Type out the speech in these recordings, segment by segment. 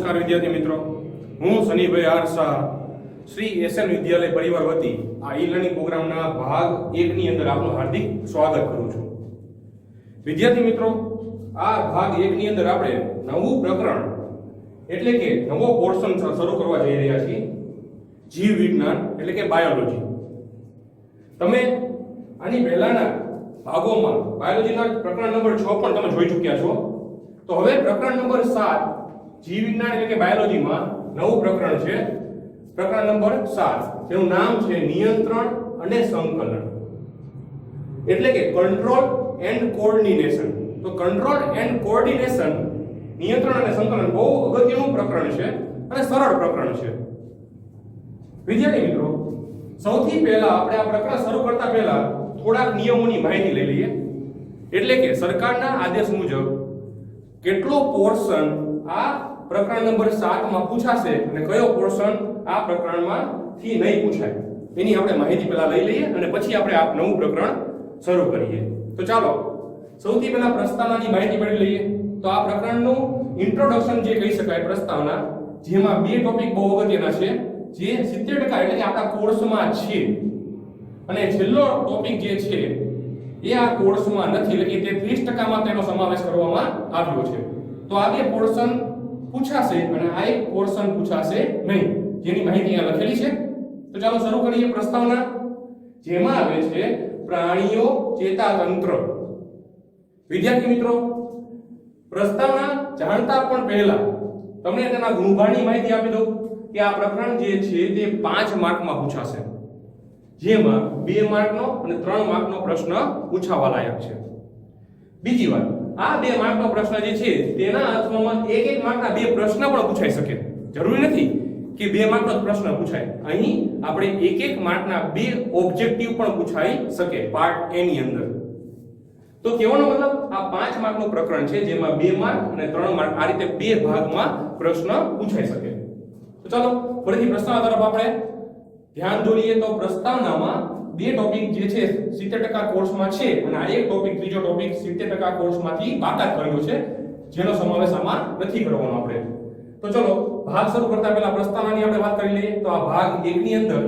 નમસ્કાર વિદ્યાર્થી મિત્રો, હું શનિભાઈ આર શાહ શ્રી એસએન વિદ્યાલય પરિવાર વતી આ ઈ લર્નિંગ પ્રોગ્રામના ભાગ 1 ની અંદર આપનું હાર્દિક સ્વાગત કરું છું. વિદ્યાર્થી મિત્રો, આ ભાગ 1 ની અંદર આપણે નવું પ્રકરણ એટલે કે નવો પોર્શન શરૂ કરવા જઈ રહ્યા છીએ, જીવ વિજ્ઞાન એટલે કે બાયોલોજી. તમે આની પહેલાના ભાગોમાં બાયોલોજીના પ્રકરણ નંબર 6 પણ તમે જોઈ ચૂક્યા છો. તો હવે પ્રકરણ નંબર 7 જીવ વિજ્ઞાન એટલે કે બાયોલોજીમાં નવું પ્રકરણ છે, પ્રકરણ નંબર 7, જેનું નામ છે નિયંત્રણ અને સંકલન એટલે કે કંટ્રોલ એન્ડ કોઓર્ડિનેશન. તો કંટ્રોલ એન્ડ કોઓર્ડિનેશન, નિયંત્રણ અને સંકલન બહુ અગત્યનું પ્રકરણ છે અને સરળ પ્રકરણ છે. વિદ્યાર્થી મિત્રો, સૌથી પહેલા આપણે આ પ્રકરણ શરૂ કરતા પહેલા થોડાક નિયમોની માહિતી લઈ લઈએ. એટલે કે સરકારના આદેશ મુજબ કેટલો પોર્શન આ પ્રકરણ નંબર 7 માં પૂછાશે અને કયો પોર્શન આ પ્રકરણમાંથી નહીં પૂછાય, એની આપણે માહિતી પહેલા લઈ લઈએ અને પછી આપણે આ નવું પ્રકરણ શરૂ કરીએ. તો ચાલો સૌથી પહેલા પ્રસ્તાવનાની માહિતી મેળવી લઈએ. તો આ પ્રકરણનું ઇન્ટ્રોડક્શન જે કહી શકાય, પ્રસ્તાવના, જેમાં બે ટોપિક બહુ અગત્યના છે, જે 70% એટલે કે આપણા કોર્સમાં છે, અને છેલ્લો ટોપિક જે છે એ આ કોર્સમાં નથી, એટલે કે તે 30% માં તેનો સમાવેશ કરવામાં આવ્યો છે. તો આ બે પોર્શન પૂછાશે અને આ એક પોર્શન પૂછાશે નહીં, જેની માહિતી અહીંયા લખેલી છે. તો ચાલો શરૂ કરીએ પ્રસ્તાવના, જેમાં આવે છે પ્રાણીઓ ચેતાતંત્ર. વિદ્યાર્થી મિત્રો, પ્રસ્તાવના જાણતા પણ પહેલા તમને તેના ગુણભારની માહિતી આપી દઉં કે આ પ્રકરણ જે છે તે 5 માર્કમાં પૂછાશે, જેમાં 2 માર્કનો અને 3 માર્કનો પ્રશ્ન પૂછાવા લાયક છે. બીજી વાત, આ 2 માર્કનો પ્રશ્ન જે છે તેના અર્થમાં 1-1 માર્કના 2 પ્રશ્ન પણ પૂછાઈ શકે. જરૂરી નથી કે 2 માર્કનો જ પ્રશ્ન પૂછાય. અહીં આપણે 1-1 માર્કના 2 ઓબ્જેક્ટિવ પણ પૂછાઈ શકે પાર્ટ A ની અંદર. તો કહેવાનો મતલબ આ 5 માર્કનું પ્રકરણ છે, જેમાં 2 માર્ક અને 3 માર્ક, આ રીતે 2 ભાગમાં પ્રશ્ન પૂછાઈ શકે. તો ચાલો ફરીથી પ્રસ્તાવના તરફ આપણે ધ્યાન દોરીએ. તો પ્રસ્તાવનામાં 2 ટોપિક જે છે 70% કોર્સમાં છે, અને આ એક ટોપિક, ત્રીજો ટોપિક 70% કોર્સમાંથી બાકાત કર્યો છે, જેનો સમાવેશ આમાં નથી કરવાનો આપણે. તો ચલો ભાગ શરૂ કરતા પહેલા પ્રસ્તાવનાની આપણે વાત કરી લઈએ. તો આ ભાગ 1 ની અંદર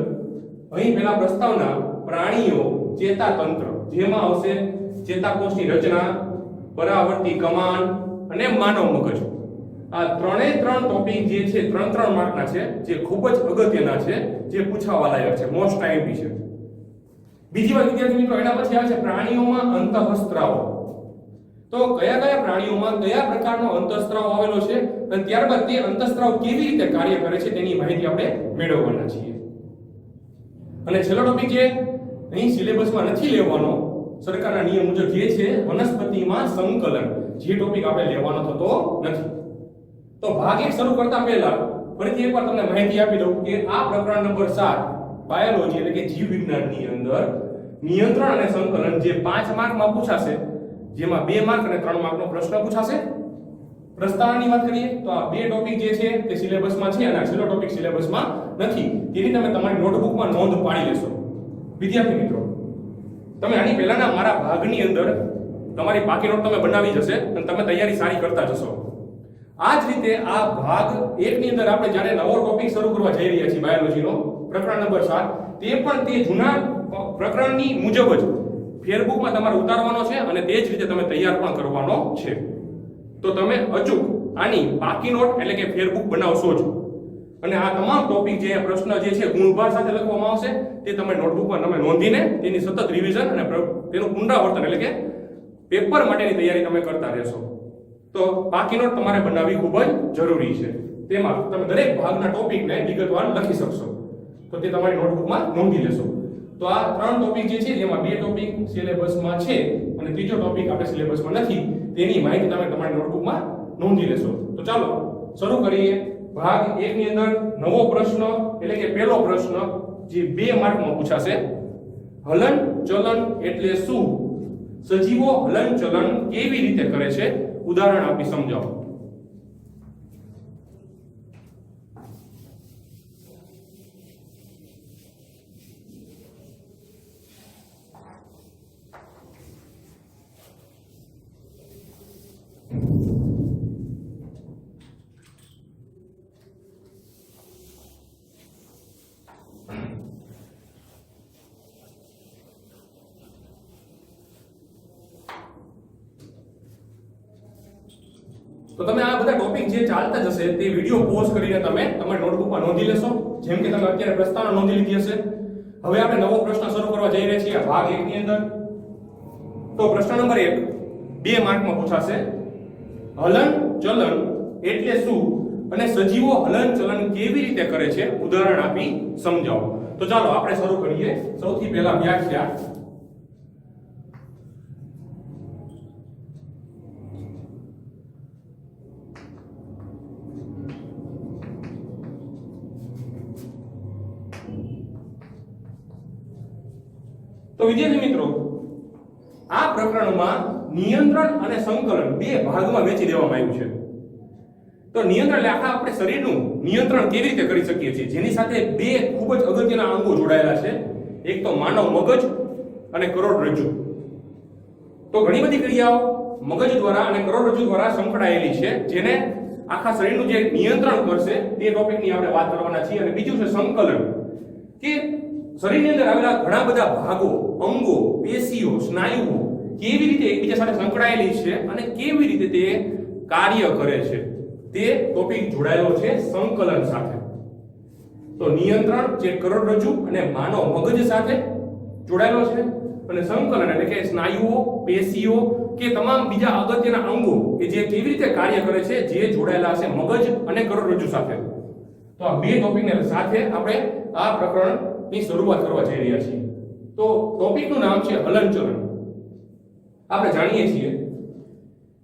અહીં પહેલા પ્રસ્તાવના પ્રાણીઓ ચેતાતંત્ર, જેમાં આવશે ચેતાકોષની રચના, પરાવર્તી કમાન અને માનવ મગજ. આ ત્રણે 3 ટોપિક જે છે 3-3 માર્કના છે, જે ખૂબ જ અગત્યના છે, જે પૂછાવા લાયક છે, મોસ્ટ આઈએમપી છે. બીજી વાત વિદ્યાર્થી મિત્રો, એના પછી આવે છે પ્રાણીઓમાં અંતઃસ્ત્રાવ. તો કયા કયા પ્રાણીઓમાં કયા પ્રકારનો અંતઃસ્ત્રાવ આવેલો છે અને ત્યારબાદ તે અંતઃસ્ત્રાવ કેવી રીતે કાર્ય કરે છે તેની માહિતી આપણે મેળવવાના છીએ. અને છેલ્લો ટોપિક જે અહીં સિલેબસમાં નથી લેવાનો, સરકારના નિયમ મુજબ, જે છે વનસ્પતિમાં સંકલન, જે ટોપિક આપણે લેવાનો થતો નથી. તો ભાગ 1 શરૂ કરતા પહેલા ફરીથી એકવાર તમને માહિતી આપી દઉં કે આ પ્રકરણ નંબર 7 બાયોલોજી એટલે કે જીવ વિજ્ઞાનની અંદર નિયંત્રણ અને સંકલન જે 5 માર્કમાં પૂછાશે, જેમાં 2 માર્ક અને 3 માર્કનો પ્રશ્ન પૂછાશે. પ્રસ્તાવનાની વાત કરીએ તો આ 2 ટોપિક જે છે તે સિલેબસમાં છે અને આ છેલ્લો ટોપિક સિલેબસમાં નથી, તેની તમે તમારી નોટબુકમાં નોંધ પાડી લેશો. વિદ્યાર્થી મિત્રો, તમે આની પહેલાના મારા ભાગની અંદર તમારી પાકી નોટ તમે બનાવી જશે અને તમે તૈયારી સારી કરતા જશો. આ જ રીતે આ ભાગ 1 ની અંદર આપણે જ્યારે નવો ટોપિક શરૂ કરવા જઈ રહ્યા છીએ બાયોલોજીનો, પ્રકરણ નંબર 7, તે પણ તે જૂના પ્રકરણની મુજબ જ ફેરબુકમાં તમારે ઉતારવાનો છે અને તે જ રીતે તમે તૈયાર પણ કરવાનો છે. તો તમે અચૂક આની પાકી નોટ એટલે કે ફેરબુક બનાવશો જ, અને આ તમામ ટોપિક જે પ્રશ્ન જે છે ગુણભાર સાથે લખવામાં આવશે તે તમારી નોટબુકમાં તમે નોંધીને તેની સતત રિવિઝન અને તેનું પુનરાવર્તન એટલે કે પેપર માટેની તૈયારી તમે કરતા રહેશો. તો પાકી નોટ તમારે બનાવવી ખૂબ જ જરૂરી છે. તેમાં તમે દરેક ભાગના ટોપિકને વિગતવાર લખી શકશો, તો તે તમારી નોટબુકમાં નોંધી લેશો. તો આ 3 ટોપિક જે છે, જેમાં 2 ટોપિક સિલેબસમાં છે અને ત્રીજો ટોપિક આપણે સિલેબસમાં નથી, તેની માહિતી તમે તમારી નોટબુકમાં નોંધી લેશો. તો ચાલો શરૂ કરીએ. ભાગ 1 ની અંદર નવો પ્રશ્ન એટલે કે પહેલો પ્રશ્ન જે 2 માર્કમાં પૂછાશે, હલન ચલન એટલે શું? સજીવો હલન ચલન કેવી રીતે કરે છે? ઉદાહરણ આપી સમજાવો. તો તમે આ બધા ટોપિક જે ચાલતા જશે તે વિડિયો પોઝ કરીને તમે તમારી નોટબુકમાં નોંધી લેશો, જેમ કે તમે અત્યારે પ્રસ્તાવના નોંધી લીધી હશે. હવે આપણે નવો પ્રશ્ન શરૂ કરવા જઈ રહ્યા છીએ ભાગ 1 ની અંદર. તો પ્રશ્ન નંબર 1 2 માર્કમાં પૂછાશે. હલન ચલન એટલે શું અને સજીવો હલન ચલન કેવી રીતે કરે છે, ઉદાહરણ આપી સમજાવો. તો ચાલો આપણે શરૂ કરીએ. સૌથી પહેલા વ્યાખ્યા. તો વિદ્યાર્થી મિત્રો, આ પ્રકરણમાં નિયંત્રણ અને સંકલન બે ભાગમાં વહેંચી દેવામાં આવ્યું છે. તો નિયંત્રણ એટલે આખા આપણે શરીરનું નિયંત્રણ કેવી રીતે કરી શકીએ છીએ, જેની સાથે બે ખૂબ જ અગત્યના અંગો જોડાયેલા છે. એક તો માનવ મગજ અને કરોડરજ્જુ. તો ઘણી બધી ક્રિયાઓ મગજ દ્વારા અને કરોડરજ્જુ દ્વારા સંકળાયેલી છે, જેને આખા શરીરનું જે નિયંત્રણ કરશે તે ટોપિકની આપણે વાત કરવાના છીએ. અને બીજું છે સંકલન, કે શરીરની અંદર આવેલા ઘણા બધા ભાગો, અંગો, પેશીઓ, સ્નાયુઓ કેવી રીતે એકબીજા સાથે સંકળાયેલી છે અને કેવી રીતે તે કાર્ય કરે છે, તે ટોપિક જોડાયેલો છે સંકલન સાથે. તો નિયંત્રણ જે કરોડરજ્જુ અને માનવ મગજ સાથે જોડાયેલો છે, અને સંકલન એટલે કે સ્નાયુઓ, પેશીઓ કે તમામ બીજા અગત્યના અંગો કે જે કેવી રીતે કાર્ય કરે છે, જે જોડાયેલા છે મગજ અને કરોડરજ્જુ સાથે. તો આ બે ટોપિકને સાથે આપણે આ પ્રકરણની શરૂઆત કરવા જઈ રહ્યા છીએ. તો ટોપિકનું નામ છે હલનચલન. આપણે જાણીએ છીએ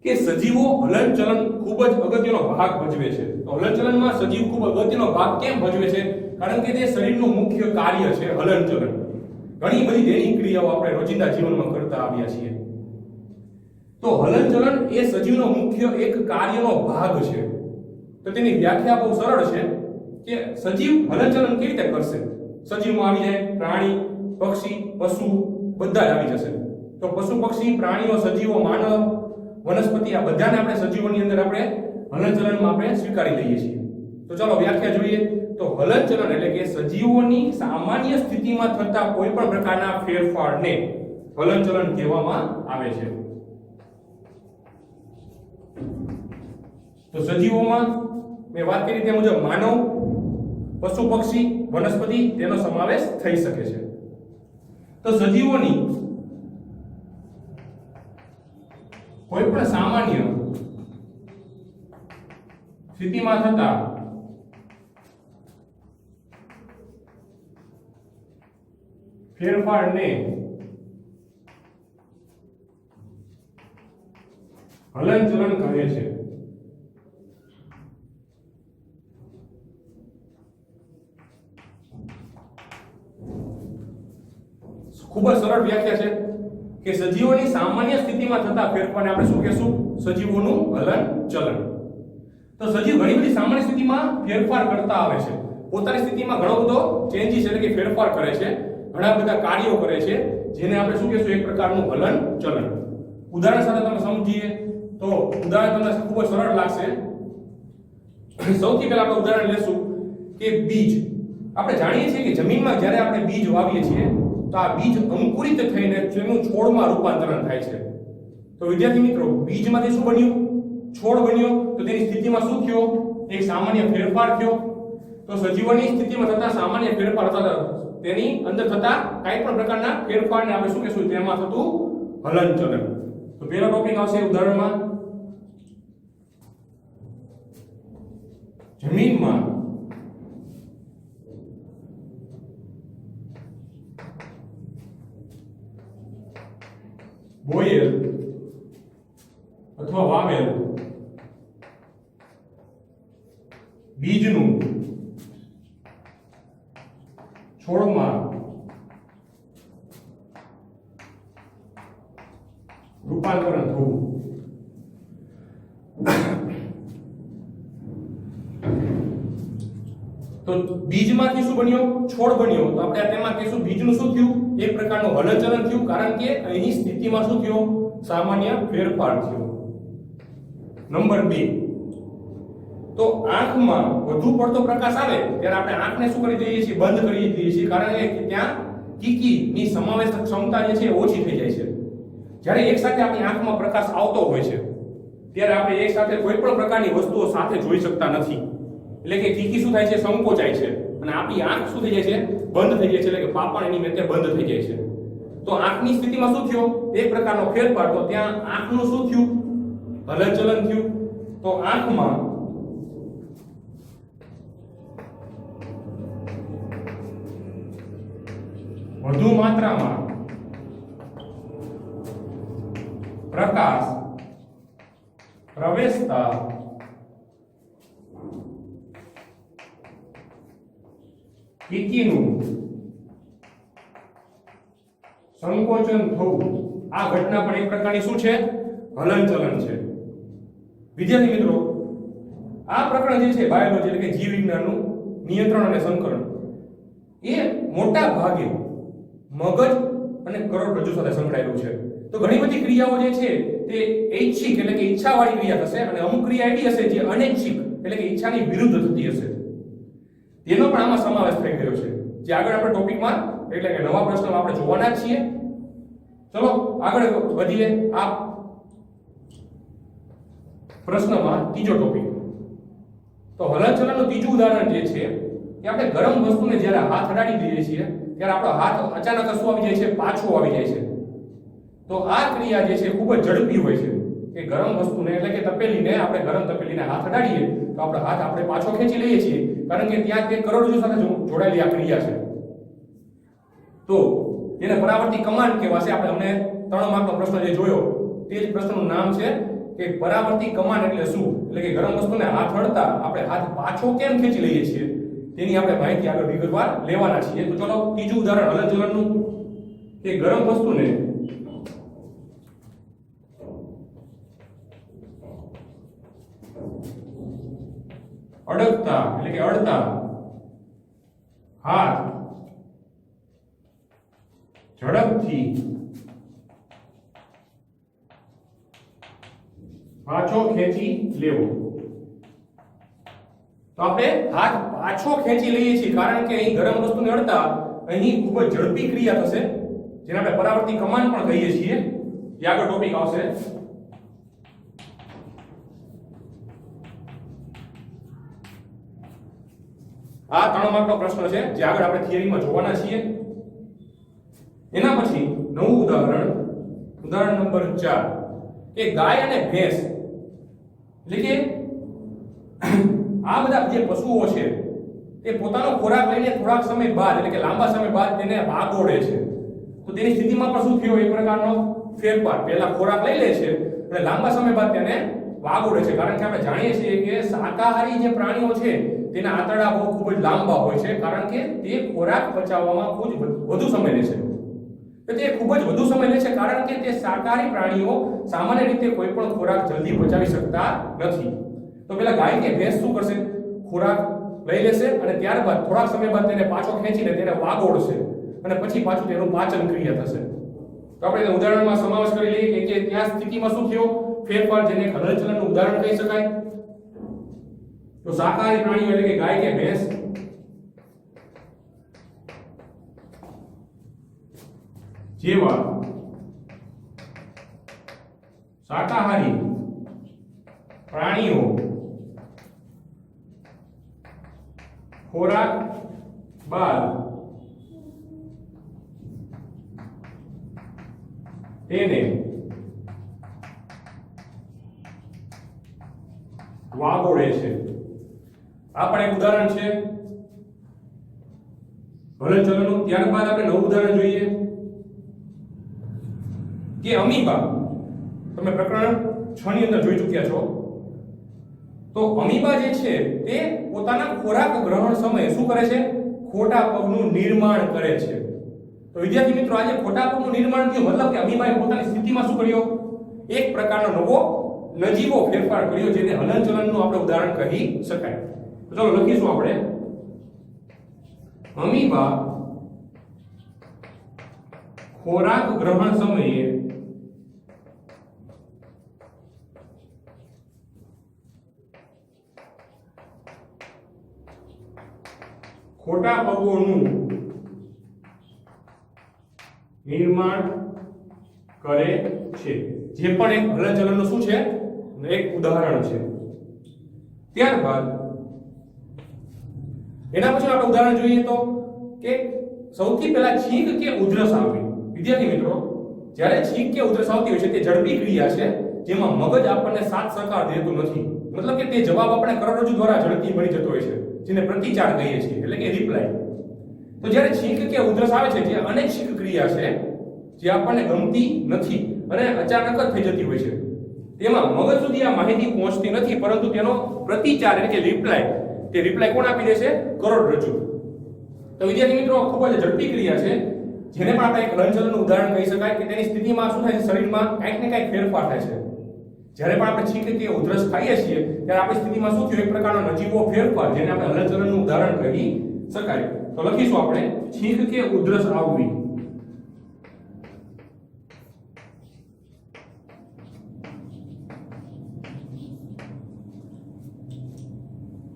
કે સજીવો હલનચલન ખૂબ જ અગત્યનો ભાગ ભજવે છે. તો હલનચલનમાં સજીવ ખૂબ અગત્યનો ભાગ કેમ ભજવે છે? કારણ કે તે શરીરનું મુખ્ય કાર્ય છે હલનચલન. ઘણી બધી દૈનિક ક્રિયાઓ આપણે રોજિંદા જીવનમાં કરતા આવ્યા છીએ. તો હલનચલન એ સજીવનો મુખ્ય એક કાર્યનો ભાગ છે. તો તેની વ્યાખ્યા બહુ સરળ છે કે સજીવ હલનચલન કેવી રીતે કરશે. સજીવમાં આવી જાય પ્રાણી, પક્ષી, પશુ બધા જ આવી જશે. તો પશુ, પક્ષી, પ્રાણીઓ, સજીવો, માનવ, વનસ્પતિ આ બધાને આપણે સજીવોની અંદર આપણે હલનચલનમાં આપણે સ્વીકારી લઈએ છીએ. તો ચાલો વ્યાખ્યા જોઈએ. તો હલનચલન એટલે કે સજીવોની સામાન્ય સ્થિતિમાં થતા કોઈ પણ પ્રકારના ફેરફારને હલનચલન કહેવામાં આવે છે. તો સજીવોમાં મેં વાત કરી તે મુજબ માનવ, પશુ, પક્ષી, વનસ્પતિ તેનો સમાવેશ થઈ શકે છે. તો સજીવોની કોઈ પણ સામાન્ય સ્થિતિમાં થતા ફેરફારને હલનચલન કહે છે. ખૂબ જ સરળ વ્યાખ્યા છે કે સજીવોની સામાન્ય સ્થિતિમાં થતા ફેરફારને આપણે શું કહેશું? સજીવોનું હલનચલન. તો સજીવ ઘણી બધી સામાન્ય સ્થિતિમાં ફેરફાર કરતા આવે છે. પોતાની સ્થિતિમાં ઘણો બધો ચેન્જીસ એટલે કે ફેરફાર કરે છે, ઘણા બધા કાર્યો કરે છે, જેને આપણે શું કહેશું? એક પ્રકારનું હલનચલન. ઉદાહરણ સાથે તમે સમજીએ તો ઉદાહરણ તમને ખૂબ જ સરળ લાગશે. સૌથી પહેલા આપણે ઉદાહરણ લેશું કે બીજ. આપણે જાણીએ છીએ કે જમીનમાં જ્યારે આપણે બીજ વાવીએ છીએ તો આ બીજ અંકુરિત થઈને તેનું છોડમાં રૂપાંતરણ થાય છે. તો વિદ્યાર્થી મિત્રો, બીજમાંથી શું બન્યું? છોડ બન્યો. તો તેની સ્થિતિમાં શું થયો? એક સામાન્ય ફેરફાર થયો. તો સજીવોની સ્થિતિમાં થતા સામાન્ય ફેરફાર થતા તેની અંદર થતા કઈ પણ પ્રકારના ફેરફારને આપણે શું કહેશું? તેમાં થતું હલનચલન. તો પહેલો ટોપિક આવશે ઉદાહરણમાં, જમીનમાં બોયેલ અથવા વાવેલ બીજનું છોડમાં રૂપાંતરણ થવું. તો બીજમાંથી શું બન્યો? છોડ બન્યો. તો આપણે તેમાં કહીશું બીજનું શું થયું? એક પ્રકારનું હલનચલન થયું, કારણ કે અહીંની સ્થિતિમાં શું થયો? સામાન્ય ફેરફાર થયો. નંબર 2, તો આંખમાં વધુ પડતો પ્રકાશ આવે ત્યારે આપણે આંખને શું કરી દઈએ છીએ? બંધ કરી દઈએ છીએ, કારણ કે ત્યાં કીકીની સમાવેશ ક્ષમતા જે છે ઓછી થઈ જાય છે. જ્યારે એક સાથે આપણી આંખમાં પ્રકાશ આવતો હોય છે ત્યારે આપણે એક સાથે કોઈ પણ પ્રકારની વસ્તુઓ સાથે જોઈ શકતા નથી. એટલે કે કીકી શું થાય છે, સંકોચાય છે અને આપણી આંખ શું થઈ જાય છે, બંધ થઈ જાય છે. એટલે કે પાપણ એની મેતે બંધ થઈ જાય છે. તો આંખની સ્થિતિમાં શું થયો, એક પ્રકારનો ફેરફાર. તો ત્યાં આંખનું શું થયું, હલનચલન થયું. તો આંખમાં વધુ માત્રામાં પ્રકાશ પ્રવેશતા કીકીનું સંકોચન થવું, આ ઘટના પણ એક પ્રકારની શું છે, હલનચલન છે. વિદ્યાર્થી મિત્રો, આ પ્રકરણ જે છે બાયોલોજી એટલે કે જીવ વિજ્ઞાનનું નિયંત્રણ અને સંકલન એ મોટા ભાગે મગજ અને કરોડરજ્જુ સાથે સંકળાયેલું છે. તો ઘણી બધી ક્રિયાઓ જે છે તે ઐચ્છિક એટલે કે ઈચ્છાવાળી ક્રિયા થશે અને અમુક ક્રિયા એવી હશે જે અનૈચ્છિક એટલે કે ઈચ્છાની વિરુદ્ધ થતી હશે. તેનો પણ આમાં સમાવેશ થઈ ગયો છે. જે આગળ આપણે ટોપિકમાં એટલે કે નવા પ્રશ્નમાં આપણે જોવાના જ છીએ. ચલો આગળ વધીએ. આ પ્રશ્નમાં ત્રીજો ટોપિક. તો હલનચલનનું ત્રીજું ઉદાહરણ જે છે કે આપણે ગરમ વસ્તુને જ્યારે હાથ અડાડી દઈએ છીએ ત્યારે આપણો હાથ અચાનક શું આવી જાય છે, પાછો આવી જાય છે. તો આ ક્રિયા જે છે ખૂબ જ ઝડપી હોય છે કે ગરમ વસ્તુને એટલે કે તપેલીને આપણે ગરમ તપેલીને હાથ અડાડીએ તો આપણો હાથ આપણે પાછો ખેંચી લઈએ છીએ, કારણ કે ત્યાં તે કરોડરજ્જુ સાથે જોડાયેલી આ ક્રિયા છે. તો એને પરાવર્તી કમાન્ડ કહેવાશે. આપણે અમને 3 માર્કનો પ્રશ્ન જે જોયો તે જ પ્રશ્નનું નામ છે કે પરાવર્તી કમાન્ડ એટલે શું. એટલે કે ગરમ વસ્તુને હાથ અડતા આપણે હાથ પાછો કેમ ખેંચી લઈએ છીએ તેની આપણે માહિતી આગળ વિગતવાર લેવાના છીએ. તો ચલો ત્રીજું ઉદાહરણ હલનચલનનું કે ગરમ વસ્તુને અડકતા એટલે કે અડતા હાથ ઝડપથી પાછો ખેંચી લેવો. તો આપણે હાથ પાછો ખેંચી લઈએ છીએ કારણ કે અહીં ગરમ વસ્તુને અડતા અહીં ખૂબ જ ઝડપી ક્રિયા થશે જેને આપણે પરાવર્તી કમાન્ડ પણ કહીએ છીએ. જે આગળ ટોપિક આવશે. આ 3 માર્કનો પ્રશ્ન છે જે આગળ આપણે થિયરીમાં જોવાના છીએ. એના પછી નવું ઉદાહરણ નંબર 4 કે ગાય અને ભેંસ એટલે કે આ બધા જે પશુઓ છે તે પોતાનો ખોરાક લઈને થોડાક સમય બાદ એટલે કે લાંબા સમય બાદ તેને વાગોળે છે. તો તેની સ્થિતિમાં પણ શું થયો, એક પ્રકારનો ફેરફાર. પહેલા ખોરાક લઈ લે છે અને લાંબા સમય બાદ તેને વાગોળે છે. કારણ કે આપણે જાણીએ છીએ કે શાકાહારી જે પ્રાણીઓ છે તેના આંતરડા ખૂબ જ લાંબા હોય છે, કારણ કે તે ખોરાક પચાવવામાં ખૂબ જ વધુ સમય લે છે. તો તે ખૂબ જ વધુ સમય લે છે કારણ કે તે શાકાહારી પ્રાણીઓ સામાન્ય રીતે કોઈ પણ ખોરાક જલ્દી પચાવી શકતા નથી. તો પેલા ગાય કે ભેંસ શું કરશે, ખોરાક લઈ લેશે અને ત્યારબાદ થોડાક સમય બાદ તેને પાછો ખેંચીને તેને વાગોળશે અને પછી પાછું તેનું પાચન ક્રિયા થશે. તો આપણે ઉદાહરણમાં સમાવેશ કરી લઈએ કે ત્યાં સ્થિતિમાં શું થયો, ફેરફાર, જેને હલનચલનનું ઉદાહરણ કહી શકાય. તો શાકાહારી પ્રાણીઓ એટલે કે ગાય કે ભેંસ જેવા શાકાહારી પ્રાણીઓ ખોરાક બાદ તેને વાગોળે છે. આ પણ એક ઉદાહરણ છે હલનચલનનું. ત્યારબાદ આપણે નવું ઉદાહરણ જોઈએ કે અમીબા. તમે પ્રકરણ 6 ની અંદર જોઈ ચૂક્યા છો. તો અમીબા જે છે તે પોતાના ખોરાક ગ્રહણ સમયે શું કરે છે, ખોટા પગનું નિર્માણ કરે છે. તો વિદ્યાર્થી મિત્રો, આજે ખોટા પગનું નિર્માણ થયું મતલબ કે અમીબાએ પોતાની સ્થિતિમાં શું કર્યો, એક પ્રકારનો નવો નજીવો ફેરફાર કર્યો જેને હલનચલનનું આપણે ઉદાહરણ કહી શકાય. તો ચાલો લખીશું આપણે અમીબા ખોરાક ગ્રહણ સમયે ખોટા પગોનું નિર્માણ કરે છે. જે પણ એક હલનચલનનો શું છે, એક ઉદાહરણ છે. ત્યારબાદ એના પછી આપણે ઉદાહરણ જોઈએ તો કે સૌથી પહેલા છીંક કે ઉધરસ આવવી. વિદ્યાર્થી મિત્રો, જ્યારે છીંક કે ઉધરસ આવતી હોય છે તે ઝડપી ક્રિયા છે જેમાં મગજ આપણને સાથ સહકાર દેતું નથી. મતલબ કે તે જવાબ આપણે કરોડરજ્જુ દ્વારા ઝડપી મળી જતો હોય છે, જેને પ્રતિચાર કહીએ છીએ, એટલે કે રિપ્લાય. તો જ્યારે છીંક કે ઉધરસ આવે છે જે અનૈચ્છિક ક્રિયા છે, જે આપણને ગમતી નથી અને અચાનક જ થઈ જતી હોય છે, તેમાં મગજ સુધી આ માહિતી પહોંચતી નથી, પરંતુ તેનો પ્રતિચાર એટલે કે રિપ્લાય, તે રિપ્લાય કોણ આપી દે છે? કરોડરજ્જુ. તો વિદ્યાર્થી મિત્રો, ખૂબ જ ઝડપી ક્રિયા છે, જેને પણ આપણે એક હલનચલનનું ઉદાહરણ કહી શકાય કે તેની સ્થિતિમાં શું થાય છે? શરીરમાં કંઈક ને કંઈક ફેરફાર થાય છે. જ્યારે પણ આપણે છીંક કે ઉધરસ ખાઈએ છીએ ત્યારે આપણી સ્થિતિમાં શું થયું? એક પ્રકારનો નજીવો ફેરફાર, જેને આપણે હલનચલનનું ઉદાહરણ કહી શકાય. તો લખીશું આપણે છીંક કે ઉધરસ આવવી.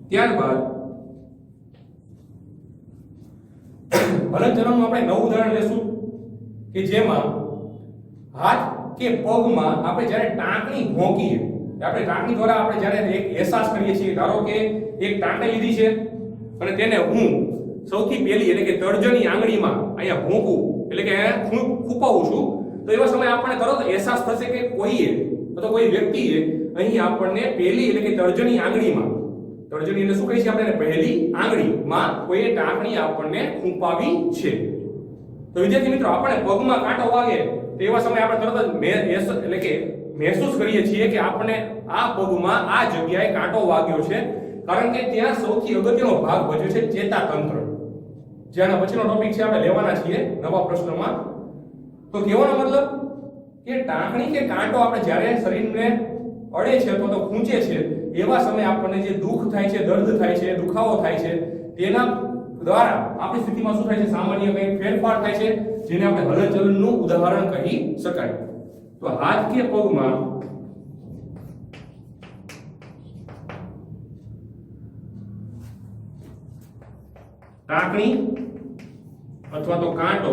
ત્યારબાદ હલનચલનનું આપણે નવું ઉદાહરણ લેશું કે જેમાં હાથ કે પગમાં આપણે જ્યારે ટાંકણી ભોંકીએ, આપણે ટાંકણી દ્વારા આપણે જ્યારે એક અહેસાસ કરીએ છીએ, ધારો કે એક ટાંકણી લીધી છે અને તેને હું સૌથી પહેલી એટલે કે તર્જની આંગળીમાં અહીંયા ભોંકું એટલે કે ખૂંપાવું છું, તો એવા સમયે આપણને તરત અહેસાસ થશે કે કોઈએ અથવા કોઈ વ્યક્તિએ અહીં આપણને પહેલી એટલે કે તર્જની આંગળીમાં, તર્જની એટલે શું કહે છે આપણે? પહેલી આંગળીમાં કોઈએ ટાંકણી આપણને ખૂંપાવી છે. તો વિદ્યાર્થી મિત્રો, આપણે પગમાં કાંટો વાગે તો એવા સમયે આપણે તરત જ એટલે કે મહેસૂસ કરીએ છીએ કે આપણે આ પગમાં આ જગ્યાએ કાંટો વાગ્યો છે, કારણ કે ત્યાં સૌથી અગત્યનો ભાગ ભજવે છે ચેતાતંત્ર, જેના પછીનો ટોપિક છે આપણે લેવાના છીએ નવા પ્રશ્નમાં. તો કહેવાનો મતલબ કે ટાંકણી કે કાંટો આપણે જ્યારે શરીરને અડે છે અથવા તો ખૂંચે છે, એવા સમયે આપણને જે દુઃખ થાય છે, દર્દ થાય છે, દુખાવો થાય છે, તેના દ્વારા આપણી સ્થિતિમાં શું થાય છે? સામાન્ય કંઈક ફેરફાર થાય છે, જેને આપણે હલનચલનનું ઉદાહરણ કહી શકાય. તો હાથ કે પગમાં ટાંકણી અથવા તો કાંટો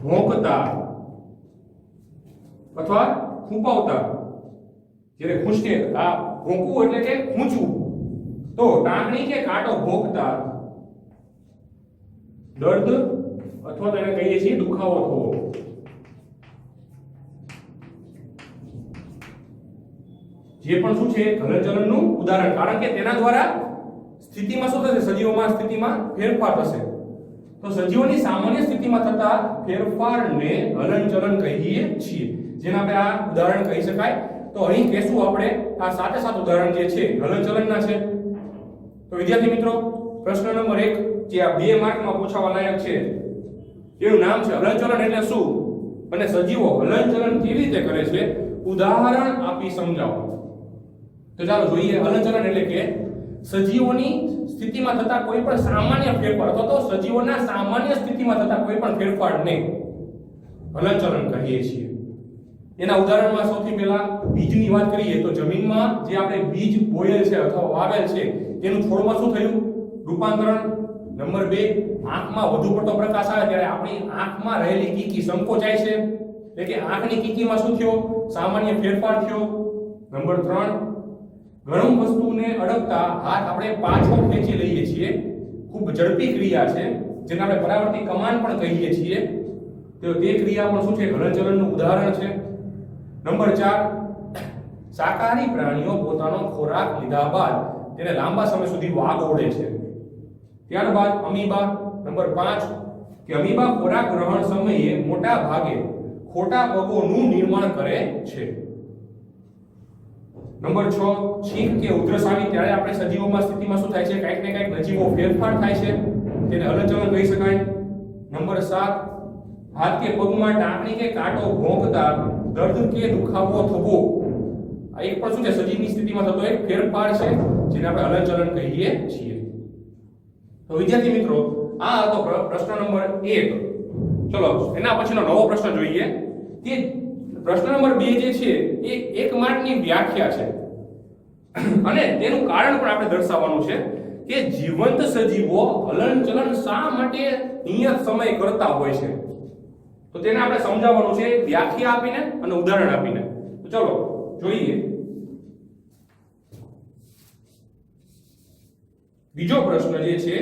ભોંકતા અથવા ખૂંપાવતા, જ્યારે ખૂંચે, આ ભોંકવું એટલે કે ખૂંચવું, તો ટાંકણી કે કાંટો ભોંકતા દર્દ અથવા તો એને કહીએ છીએ દુખાવો થવો. જે પણ શું છે? હલનચલનનું ઉદાહરણ, કારણ કે તેના દ્વારા સ્થિતિમાં શું થશે? સજીવોમાં સ્થિતિમાં ફેરફાર થશે. તો સજીવોની સામાન્ય સ્થિતિમાં થતા ફેરફારને હલનચલન કહીએ છીએ, જેને આપણે આ ઉદાહરણ કહી શકાય. તો અહીં કહેશું આપણે આ સાથે સાત ઉદાહરણ જે છે હલનચલનના છે. તો વિદ્યાર્થી મિત્રો, પ્રશ્ન નંબર 1 જે આ 2 માર્કમાં પૂછાવા લાયક છે, એનું નામ છે હલનચલન એટલે શું અને સજીવો હલનચલન કેવી રીતે કરે છે, ઉદાહરણ આપી સમજાવો. તો ચાલો જોઈએ. હલનચલન એટલે કે સજીવોની સ્થિતિમાં થતા કોઈ પણ સામાન્ય ફેરફાર અથવા તો સજીવોના સામાન્ય સ્થિતિમાં થતા કોઈ પણ ફેરફારને હલનચલન કહીએ છીએ. એના ઉદાહરણમાં સૌથી પહેલા બીજની વાત કરીએ તો જમીનમાં જે આપણે બીજ બોયેલ છે અથવા વાવેલ છે, તેનું છોડમાં શું થયું? રૂપાંતરણ. નંબર 2, આંખમાં વધુ પડતો પ્રકાશ આવે ત્યારે આપણી આંખમાં રહેલી કીકી સંકોચાય છે, એટલે કે આંખની કીકીમાં શું થયો? સામાન્ય ફેરફાર થયો. નંબર 3, ગરમ વસ્તુને અડકતા હાથ આપણે પાછો ખેંચી લઈએ છીએ, ખૂબ ઝડપી ક્રિયા છે, જેને આપણે પરાવર્તી કમાન પણ કહીએ છીએ. તો તે ક્રિયા પણ શું છે? હલનચલનનું ઉદાહરણ છે. નંબર 4, શાકાહારી પ્રાણીઓ પોતાનો ખોરાક લીધા બાદ તેને લાંબા સમય સુધી વાગોળે છે. ત્યારબાદ અમીબા. નંબર 5 કે અમીબા ખોરાક ગ્રહણ સમયે મોટા ભાગે ખોટા પગોનું નિર્માણ કરે છે. નંબર 6, છીંક કે ઉધરસ આવી ત્યારે આપણે સજીવોમાં સ્થિતિમાં શું થાય છે? કંઈક ને કંઈક નજીવો ફેરફાર થાય છે, તેને હલનચલન કહી શકાય. નંબર 7, હાથ કે પગમાં ટાંકણી કે કાંટો ભોંકતા દર્દ કે દુખાવો થવો, આ એક પણ શું છે? સજીવની સ્થિતિમાં થતો એક ફેરફાર છે, જેને આપણે હલનચલન કહીએ છીએ. તો વિદ્યાર્થી મિત્રો, આ હતો પ્રશ્ન નંબર 1. ચલો એના પછીનો નવો પ્રશ્ન જોઈએ. કે પ્રશ્ન નંબર 2 જે છે એ 1 માર્કની વ્યાખ્યા છે અને તેનું કારણ પણ આપણે દર્શાવવાનું છે કે જીવંત સજીવો હલનચલન શા માટે નિયત સમય કરતા હોય છે. તો તેને આપણે સમજાવવાનું છે વ્યાખ્યા આપીને અને ઉદાહરણ આપીને. તો ચલો જોઈએ. બીજો પ્રશ્ન જે છે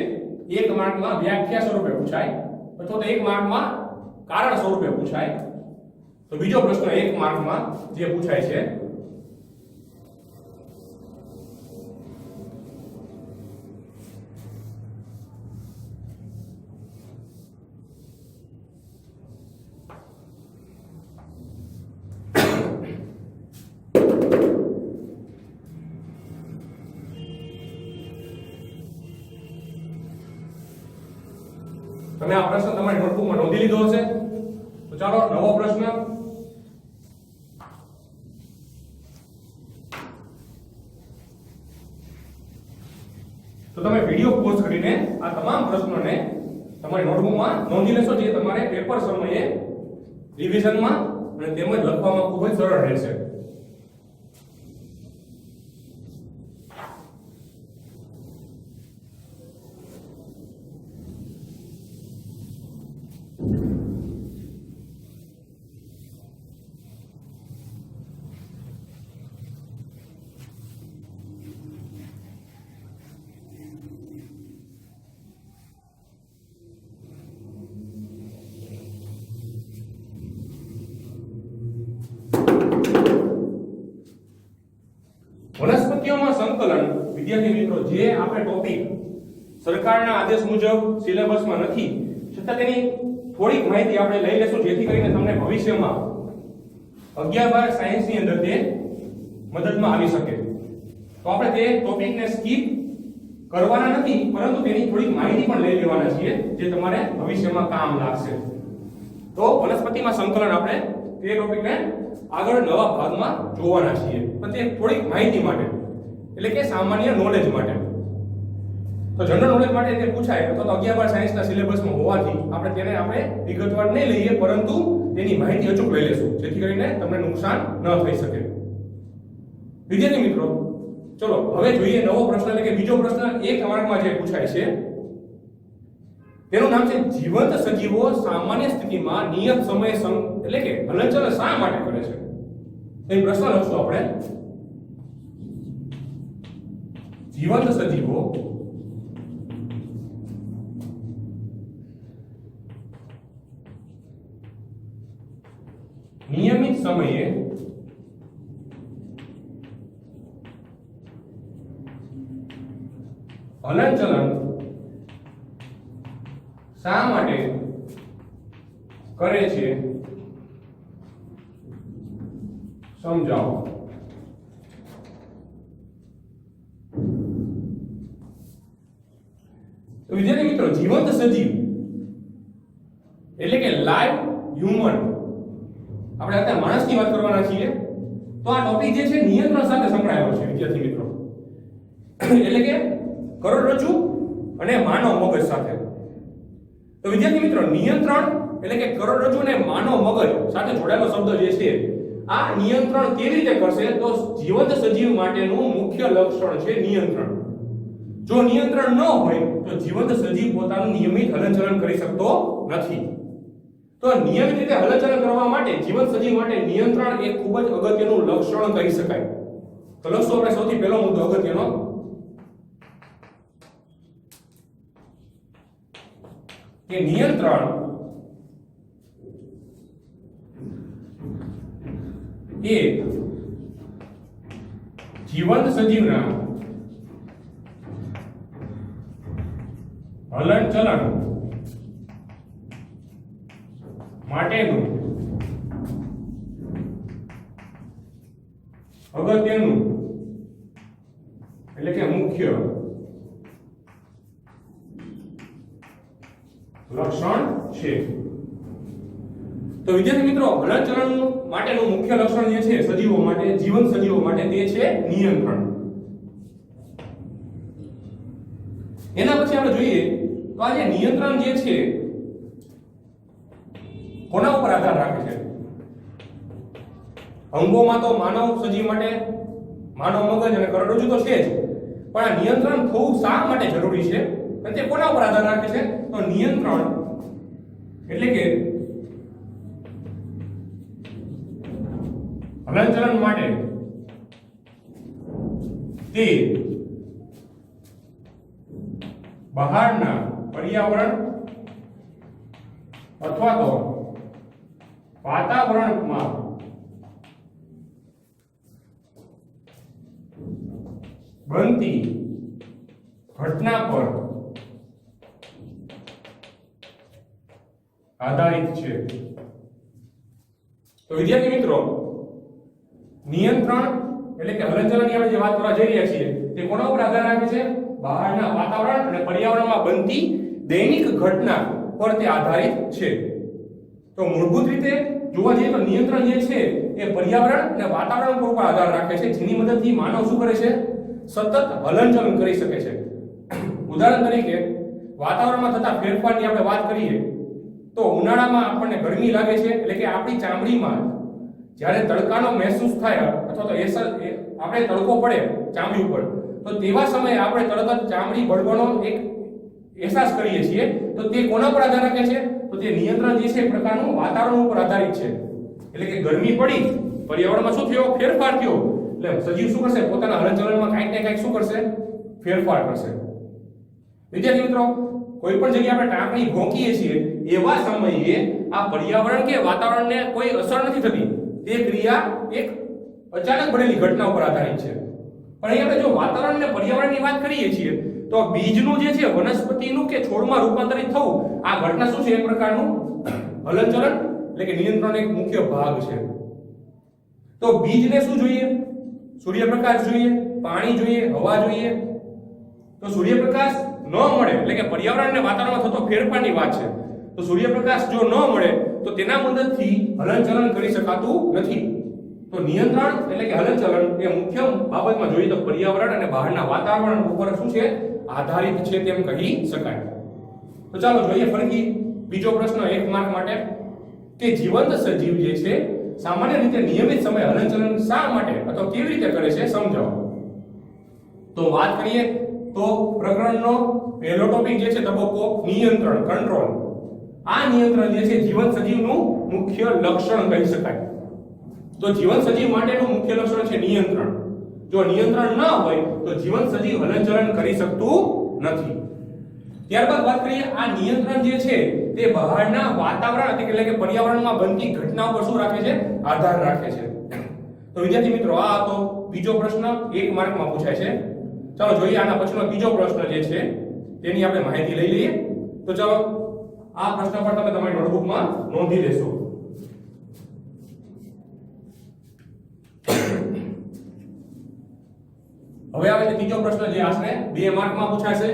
1 માર્કમાં વ્યાખ્યા સ્વરૂપે પૂછાય અથવા તો 1 માર્કમાં કારણ સ્વરૂપે પૂછાય. તો બીજો પ્રશ્ન 1 માર્કમાં જે પૂછાય છે તમે આ પ્રશ્ન તમારી નોટબુકમાં નોંધી લીધો હશે. તો ચાલો નવો પ્રશ્ન. તો તમે વિડિયો પોઝ કરીને આ તમામ પ્રશ્નોને તમારી નોટબુકમાં નોંધી લેશો, જે તમારે પેપર સમયે રિવિઝનમાં અને તેમજ લખવામાં ખૂબ જ સરળ રહેશે. વનસ્પતિઓમાં સંકલન. વિદ્યાર્થી મિત્રો, જે આપણે ટોપિક સરકારના આદેશ મુજબ સિલેબસમાં નથી, છતાં તેની થોડીક માહિતી આપણે લઈ લેશું, જેથી કરીને તમને ભવિષ્યમાં 11-12 સાયન્સની અંદર તે મદદમાં આવી શકે. તો આપણે તે ટોપિકને સ્કીપ કરવાના નથી, પરંતુ તેની થોડીક માહિતી પણ લઈ લેવાના છીએ, જે તમારે ભવિષ્યમાં કામ લાગશે. તો વનસ્પતિમાં સંકલન આપણે તે ટોપિકને આગળ નવા ભાગમાં જોવાના છીએ, પણ તે થોડીક માહિતી માટે, એટલે કે સામાન્ય નોલેજ માટે. તો જનરલ નોલેજ માટે તે પૂછાય અથવા તો 11-12 સાયન્સના સિલેબસમાં હોવાથી આપણે વિગતવાર નહીં લઈએ, પરંતુ તેની માહિતી અચૂક લઈ લેશું, જેથી કરીને તમને નુકસાન ન થઈ શકે. વિદ્યાર્થી મિત્રો, ચલો હવે જોઈએ નવો પ્રશ્ન, એટલે કે બીજો પ્રશ્ન 1 માર્કમાં જે પૂછાય છે તેનું નામ છે જીવંત સજીવો સામાન્ય સ્થિતિમાં નિયત સમયે એટલે કે હલનચલન શા માટે કરે છે. એ પ્રશ્ન લખશું આપણે. જીવંત સજીવો નિયમિત સમયે હલનચલન શા માટે કરે છે સમજાવો. તો વિદ્યાર્થી મિત્રો, જીવંત સજીવ એટલે કે લાઈવ હ્યુમન, આપણે અત્યારે માણસની વાત કરવાના છીએ. તો આ ટોપિક જે છે નિયંત્રણ સાથે સંકળાયેલો છે વિદ્યાર્થી મિત્રો, એટલે કે કરોડરજ્જુ અને માનવ મગજ સાથે. તો વિદ્યાર્થી મિત્રો, નિયંત્રણ એટલે કે કરોડરજ્જુ અને માનવ મગજ સાથે જોડાયેલો શબ્દ જે છે, આ નિયંત્રણ કેવી રીતે કરશે? તો જીવંત સજીવ માટેનું મુખ્ય લક્ષણ છે નિયંત્રણ. જો નિયંત્રણ ન હોય તો જીવંત સજીવ પોતાનું નિયમિત હલનચલન કરી શકતો નથી. તો નિયમિત રીતે હલનચલન કરવા માટે જીવંત સજીવ માટે નિયંત્રણ એ ખૂબ જ અગત્યનું લક્ષણ કહી શકાય. તો લખશું આપણે સૌથી પહેલો મુદ્દો અગત્યનો, કે નિયંત્રણ એ જીવંત સજીવના હલનચલન માટેનું અગત્યનું એટલે કે મુખ્ય લક્ષણ છે. તો વિદ્યાર્થી મિત્રો, હલનચલન માટેનું મુખ્ય લક્ષણ જે છે સજીવો માટે, જીવંત સજીવો માટે, તે છે નિયંત્રણ. એના પછી આપણે જોઈએ તો આ જે નિયંત્રણ જે છે કોના ઉપર આધાર રાખે છે? અંગોમાં તો માનવ સજીવ માટે માનવ મગજ અને કરોડરજ્જુ તો છે જ, પણ આ નિયંત્રણ થવું શા માટે જરૂરી છે અને તે કોના ઉપર આધાર રાખે છે? તો નિયંત્રણ એટલે કે હલનચલન માટે તે બહારના પર્યાવરણ અથવા તો વાતાવરણમાં બનતી ઘટના પર આધારિત છે. તો વિદ્યાર્થી મિત્રો, નિયંત્રણ એટલે કે હલનચલનની આપણે જે વાત કરવા જઈ રહ્યા છીએ તે કોના ઉપર આધાર રાખે છે? બહારના વાતાવરણ અને પર્યાવરણમાં બનતી દૈનિક ઘટના પર તે આધારિત છે. તો મૂળભૂત રીતે જોવા જઈએ તો નિયંત્રણ જે છે એ પર્યાવરણ અને વાતાવરણ પર આધાર રાખે છે, જેની મદદથી માનવ શું કરે છે? સતત હલનચલન કરી શકે છે. ઉદાહરણ તરીકે વાતાવરણમાં થતા ફેરફારની આપણે વાત કરીએ તો ઉનાળામાં આપણને ગરમી લાગે છે, એટલે કે આપણી ચામડીમાં જ્યારે તડકાનો મહેસૂસ થાય અથવા તો આપણે તડકો પડે ચામડી ઉપર, તો તેવા સમયે આપણે તરત જ ચામડી બળવાનો એક અહેસાસ કરીએ છીએ. તો તે કોના પર આધાર રાખે છે? તો તે નિયંત્રણ જે છે એ પ્રકારનું વાતાવરણ ઉપર આધારિત છે. એટલે કે ગરમી પડી, પર્યાવરણમાં શું થયો? ફેરફાર થયો, એટલે સજીવ શું કરશે? પોતાના હલનચલનમાં કંઈક ને કંઈક શું કરશે? ફેરફાર કરશે. વિદ્યાર્થી મિત્રો, કોઈ પણ જગ્યાએ આપણે ટાંકણી ભોંકીએ છીએ એવા સમયે આ પર્યાવરણ કે વાતાવરણને કોઈ અસર નથી થતી. તે ક્રિયા એક અચાનક બનેલી ઘટના ઉપર આધારિત છે. પણ અહીં આપણે જો વાતાવરણ અને પર્યાવરણની વાત કરીએ છીએ તો બીજનું જે છે વનસ્પતિનું કે છોડમાં રૂપાંતરિત થવું, આ ઘટના શું છે? એક પ્રકારનું હલનચલન એટલે કે નિયંત્રણ એક મુખ્ય ભાગ છે. તો બીજને શું જોઈએ? સૂર્યપ્રકાશ જોઈએ, પાણી જોઈએ, હવા જોઈએ. તો સૂર્યપ્રકાશ ન મળે એટલે કે પર્યાવરણ અને વાતાવરણમાં થતો ફેરફારની વાત છે. તો સૂર્યપ્રકાશ જો ન મળે તો તેના મદદથી હલનચલન કરી શકાતું નથી. તો નિયંત્રણ એટલે કે હલનચલન એ મુખ્ય બાબતમાં જોઈએ તો પર્યાવરણ અને બહારના વાતાવરણ ઉપર શું છે? આધારિત છે તેમ કહી શકાય. તો ચાલો જોઈએ ફરીથી બીજો પ્રશ્ન 1 માર્ક માટે કે જીવંત સજીવ જે છે સામાન્ય રીતે નિયમિત સમયે હલનચલન શા માટે અથવા કેવી રીતે કરે છે સમજાવો. તો વાત કરીએ તો પ્રકરણનો પહેલો ટોપિક જે છે તબક્કો નિયંત્રણ, કંટ્રોલ. આ નિયંત્રણ જે છે જીવંત સજીવનું મુખ્ય લક્ષણ કહી શકાય. તો જીવંત સજીવ માટેનું મુખ્ય લક્ષણ છે નિયંત્રણ. જો નિયંત્રણ ન હોય તો જીવંત સજીવ હલનચલન કરી શકતું નથી. ત્યારબાદ વાત કરીએ આ નિયંત્રણ જે છે તે બહારના વાતાવરણ એટલે કે પર્યાવરણમાં બનતી ઘટનાઓ પર શું રાખે છે? આધાર રાખે છે. તો વિદ્યાર્થી મિત્રો, આ હતો બીજો પ્રશ્ન 1 માર્કમાં પૂછાય છે. ચાલો જોઈએ આના પછીનો ત્રીજો પ્રશ્ન જે છે તેની આપણે માહિતી લઈ લઈએ. તો ચાલો આ પ્રશ્ન પર તમે તમારી નોટબુકમાં નોંધી લેશો. હવે આવે છે ત્રીજો પ્રશ્ન જે આશરે 2 માર્કમાં પૂછાશે.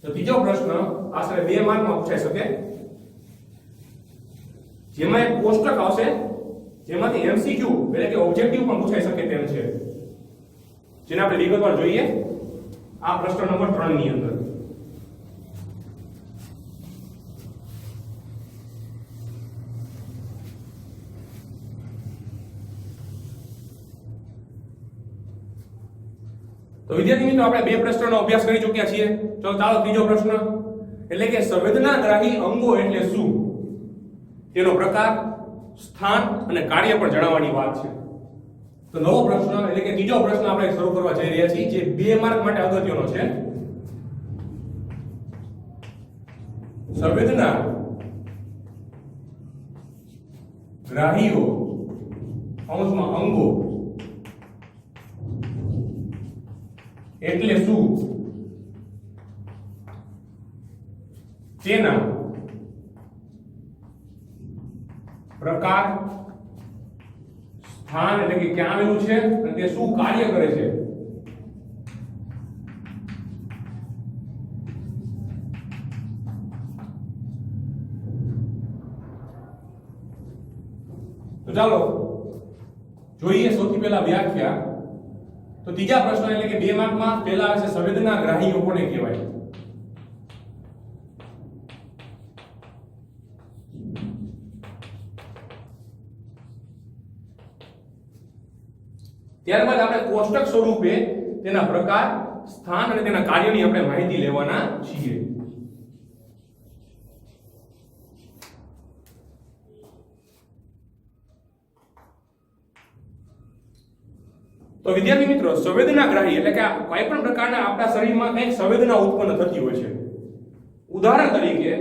તો ત્રીજો પ્રશ્ન આશરે 2 માર્કમાં પૂછાઈ શકે, જેમાં એક કોષ્ટક આવશે જેમાંથી એમસીક્યુ એટલે કે ઓબ્જેક્ટિવ પણ પૂછાઈ શકે તેમ છે, જેને આપણે વિગતવાર જોઈએ આ પ્રશ્ન નંબર 3 ની અંદર. તો વિદ્યાર્થી મિત્રો, આપણે 2 પ્રશ્નોનો અભ્યાસ કરી ચૂક્યા છીએ. ચલો ચાલો ત્રીજો પ્રશ્ન એટલે કે સંવેદનાગ્રાહી અંગો એટલે શું, તેનો પ્રકાર, સ્થાન અને કાર્ય પણ જણાવવાની વાત છે. તો નવો પ્રશ્ન એટલે કે ત્રીજો પ્રશ્ન આપણે શરૂ કરવા જઈ રહ્યા છીએ, જે 2 માર્ક માટે અગત્યનો છે. સંવેદના ગ્રાહીઓ અંશમાં અંગો એટલે શું, તેના પ્રકાર, સ્થાન એટલે કે ક્યાં આવેલું છે અને તે શું કાર્ય કરે છે. તો ચાલો જોઈએ સૌથી પહેલા વ્યાખ્યા. તો ત્રીજા પ્રશ્ન એટલે કે 2 માર્કમાં પહેલા આવે છે સંવેદનાગ્રાહીઓ કોને કહેવાય? ત્યારબાદ આપણે કોષ્ટક સ્વરૂપે તેના પ્રકાર, સ્થાન અને તેના કાર્યની આપણે માહિતી લેવાના છીએ. તો વિદ્યાર્થી મિત્રો, સંવેદનાગ્રાહી એટલે કે કોઈ પણ પ્રકારના આપણા શરીરમાં કંઈક સંવેદના ઉત્પન્ન થતી હોય છે. ઉદાહરણ તરીકે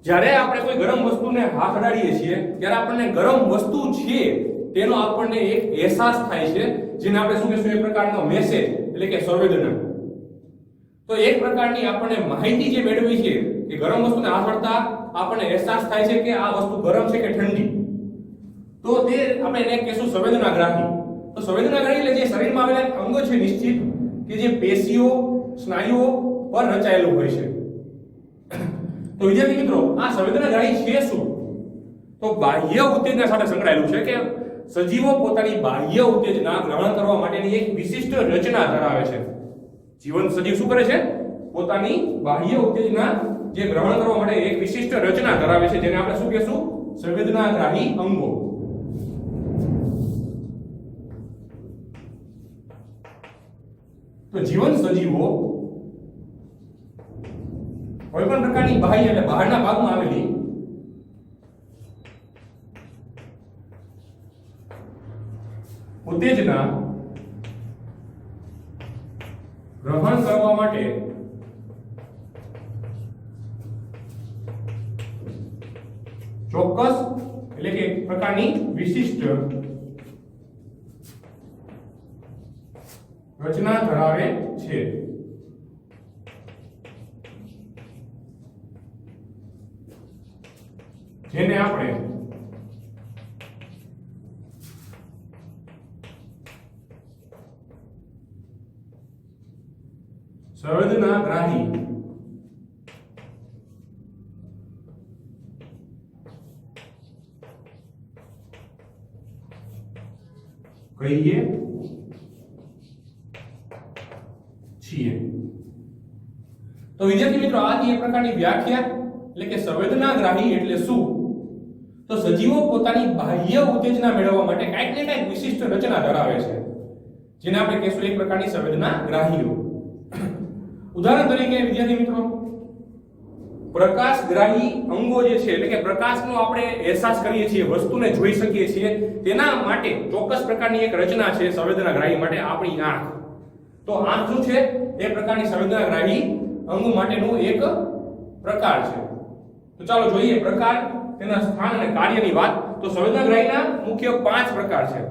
જ્યારે આપણે કોઈ ગરમ વસ્તુને હાથ અડાડીએ છીએ ત્યારે આપણને ગરમ વસ્તુ છે તેનો આપણને એક અહેસાસ થાય છે, જેને આપણે શું કહીશું, એક પ્રકારનો મેસેજ એટલે કે સંવેદના. તો એક પ્રકારની આપણને માહિતી જે મેળવી છે કે ગરમ વસ્તુને હાથ અડતા આપણને અહેસાસ થાય છે કે આ વસ્તુ ગરમ છે કે ઠંડી, તો તે આપણે એને કહીશું સંવેદનાગ્રાહી. તો સંવેદનાગ્રાહી એટલે જે શરીરમાં આવેલા અંગો છે નિશ્ચિત કે જે પેશીઓ, સ્નાયુઓ પર રચાયેલું હોય છે. તો વિદ્યાર્થી મિત્રો, આ સંવેદનાગ્રાહી છે શું? તો બાહ્ય ઉત્તેજના સાથે સંકળાયેલું છે કે સજીવો પોતાની બાહ્ય ઉત્તેજના ગ્રહણ કરવા માટેની એક વિશિષ્ટ રચના ધરાવે છે. જીવંત સજીવ શું કરે છે? પોતાની બાહ્ય ઉત્તેજના જે ગ્રહણ કરવા માટે એક વિશિષ્ટ રચના ધરાવે છે, જેને આપણે શું કહીશું? સંવેદનાગ્રાહી અંગો. તો જીવંત સજીવો કોઈ પણ પ્રકારની બાહ્ય એટલે બહારના ભાગમાં આવેલી ઉત્તેજના ગ્રહણ કરવા માટે ચોક્કસ એટલે કે એક પ્રકારની વિશિષ્ટ રચના ધરાવે છે. જેને આપણે સંવેદનાગ્રાહી કહીએ છીએ. તો વિદ્યાર્થી મિત્રો, આ એક પ્રકારની વ્યાખ્યા એટલે કે સંવેદનાગ્રાહી એટલે શું? તો સજીવો પોતાની બાહ્ય ઉત્તેજના મેળવવા માટે કંઈક ને કંઈક વિશિષ્ટ રચના ધરાવે છે, જેને આપણે કહીશું એક પ્રકારની સંવેદનાગ્રાહીઓ. ઉદાહરણ તરીકે વિદ્યાર્થી મિત્રો, પ્રકાશગ્રાહી અંગો જે છે એટલે કે પ્રકાશનો આપણે અહેસાસ કરીએ છીએ, વસ્તુને જોઈ શકીએ છીએ, તેના માટે ચોક્કસ પ્રકારની એક રચના છે સંવેદનાગ્રાહી માટે, આપણી આંખ. તો આંખ શું છે? એ પ્રકારની સંવેદનાગ્રાહી અંગ માટેનું એક પ્રકાર છે. તો ચાલો જોઈએ પ્રકાર, તેના સ્થાન અને કાર્યની વાત. તો સંવેદનાગ્રાહીના મુખ્ય 5 પ્રકાર છે.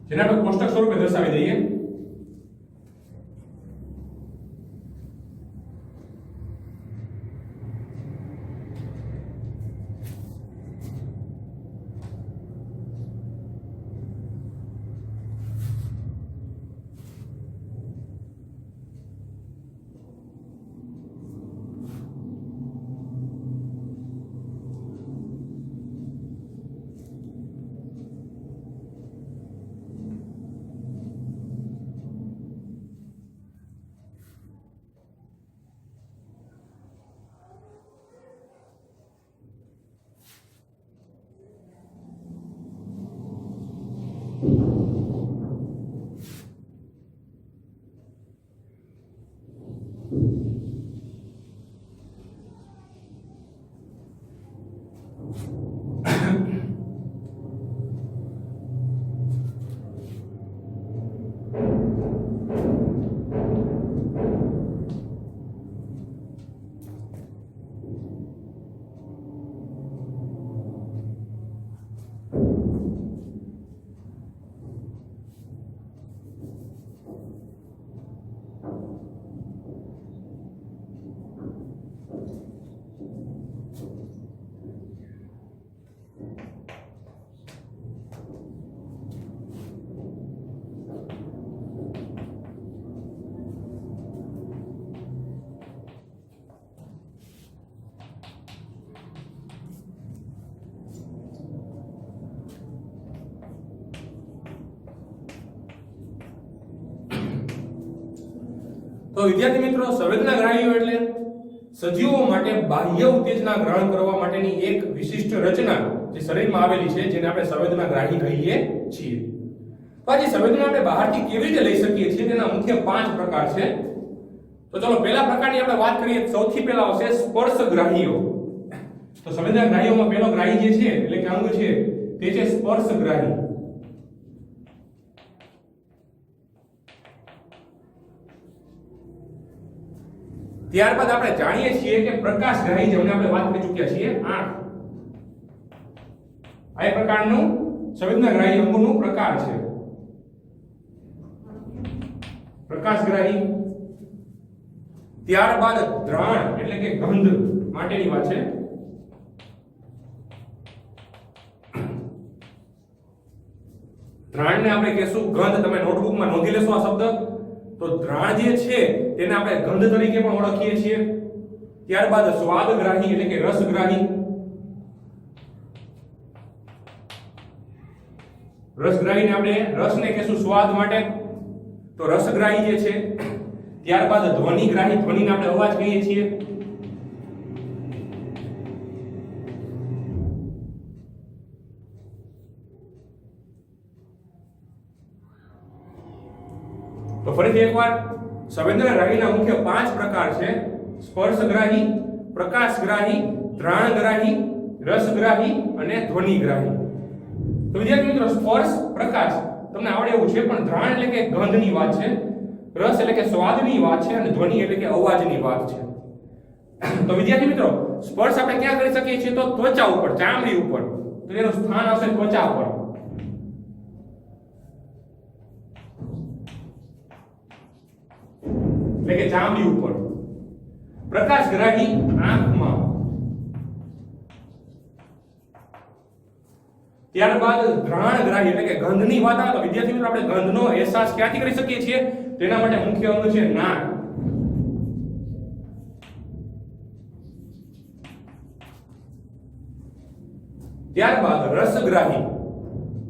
જેને આપણે કોષ્ટક સ્વરૂપે દર્શાવી દઈએ. તો વિદ્યાર્થી મિત્રો, સંવેદનાગ્રાહીઓ એટલે સજીવો માટે બાહ્ય ઉત્તેજના ગ્રહણ કરવા માટેની એક વિશિષ્ટ રચના જે શરીરમાં આવેલી છે, જેને આપણે સંવેદનાગ્રાહી કહીએ છીએ. તો આ જે સંવેદના આપણે બહારથી કેવી રીતે લઈ શકીએ છીએ તેના મુખ્ય 5 પ્રકાર છે. તો ચલો પહેલા પ્રકારની આપણે વાત કરીએ. સૌથી પહેલા આવશે સ્પર્શગ્રાહીઓ. તો સંવેદનાગ્રાહીઓમાં પહેલો ગ્રાહી જે છે એટલે કે અંગ છે તે છે સ્પર્શગ્રાહી. ત્યારબાદ આપણે જાણીએ છીએ કે પ્રકાશગ્રાહી, જેમને આપણે વાત કરી ચૂક્યા છીએ, આંખ. આ પ્રકારનું સંવેદનાગ્રાહી અંગોનું પ્રકાર છે. પ્રકાશગ્રાહી. ત્યારબાદ દ્રાણ એટલે કે ગંધ માટેની વાત છે. દ્રાણને આપણે કહેશું ગંધ. તમે નોટબુકમાં નોંધી લેશો આ શબ્દ. તો દ્રાણ જે છે તેને આપણે ગંધ તરીકે પણ ઓળખીએ છીએ. ત્યારબાદ સ્વાદગ્રાહી એટલે કે રસગ્રાહી. રસગ્રાહીને આપણે રસને કહેશું સ્વાદ માટે, તો રસગ્રાહી જે છે. ત્યારબાદ ધ્વનિગ્રાહી, ધ્વનિને આપણે અવાજ કહીએ છીએ. તો ફરીથી એકવાર, સંવેદનાગ્રાહીના મુખ્ય 5 પ્રકાર છે: સ્પર્શગ્રાહી, પ્રકાશગ્રાહી, દ્રાણગ્રાહી, રસગ્રાહી અને ધ્વનિગ્રાહી. તો વિદ્યાર્થી મિત્રો, સ્પર્શ, પ્રકાશ તમને આવડે એવું છે, પણ દ્રાણ એટલે કે ગંધની વાત છે, રસ એટલે કે સ્વાદની વાત છે અને ધ્વનિ એટલે કે અવાજની વાત છે. તો વિદ્યાર્થી મિત્રો, સ્પર્શ આપણે ક્યાં કરી શકીએ છીએ? તો ત્વચા ઉપર, ચામડી ઉપર. તો એનું સ્થાન આવશે ત્વચા પર. એટલે કે ચામડી ઉપર. પ્રકાશગ્રાહી આંખમાં. ત્યારબાદ દ્રાણગ્રાહી એટલે કે ગંધની વાત આવે તો વિદ્યાર્થી મિત્રો, આપણે ગંધનો અહેસાસ ક્યાંથી કરી શકીએ છીએ? તેના માટે મુખ્ય અંગ છે નાક. ત્યારબાદ રસગ્રાહી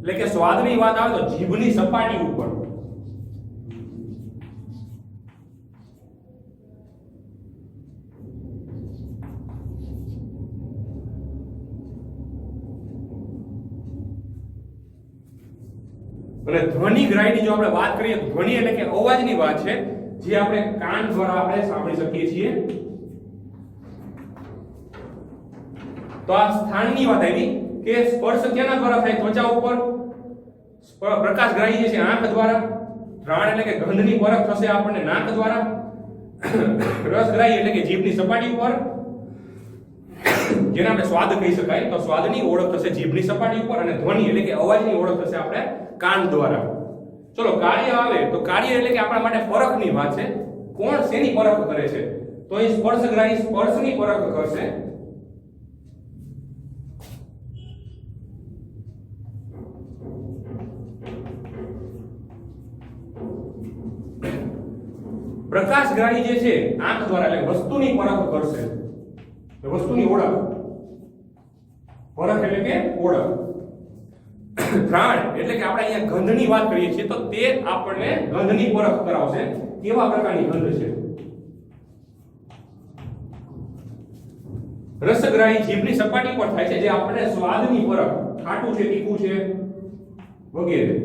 એટલે કે સ્વાદની વાત આવે તો જીભની સપાટી ઉપર. અને ધ્વનિગ્રાહીની જો આપણે વાત કરીએ તો ધ્વનિ એટલે કે અવાજની વાત છે, જે આપણે કાન દ્વારા આપણે સાંભળી શકીએ છીએ. તો આ સ્થાનની વાત આવી કે સ્પર્શ કેના દ્વારા થાય? ત્વચા ઉપર. પ્રકાશગ્રાહી જે છે આંખ દ્વારા. દ્રાણ એટલે કે ગંધની પરખ થશે આપણને નાક દ્વારા. રસગ્રાહી એટલે કે જીભની સપાટી ઉપર, જેને આપણે સ્વાદ કહી શકાય, તો સ્વાદની ઓળખ થશે જીભની સપાટી ઉપર. અને ધ્વનિ એટલે કે અવાજની ઓળખ થશે આપણે કાન દ્વારા. ચલો કાર્ય આવે તો કાર્ય એટલે કે આપણા માટે પરખની વાત છે. કોણ શેની પરખ કરે છે? તો એ સ્પર્શગ્રાહી સ્પર્શની પરખ કરશે. પ્રકાશગ્રાહી જે છે આંખ દ્વારા એટલે વસ્તુની પરખ કરશે. વસ્તુની ઓળખ. પરખ એટલે કે ઓળખ. દ્રાણ એટલે કે આપણે અહીંયા ગંધની વાત કરીએ છીએ, તો તે આપણને ગંધની પરખ કરાવશે, કેવા પ્રકારની ગંધ છે. રસગ્રાહી જીભની સપાટી પર થાય છે, જે આપણને સ્વાદની પરખ, ખાટું છે, તીખું છે વગેરે.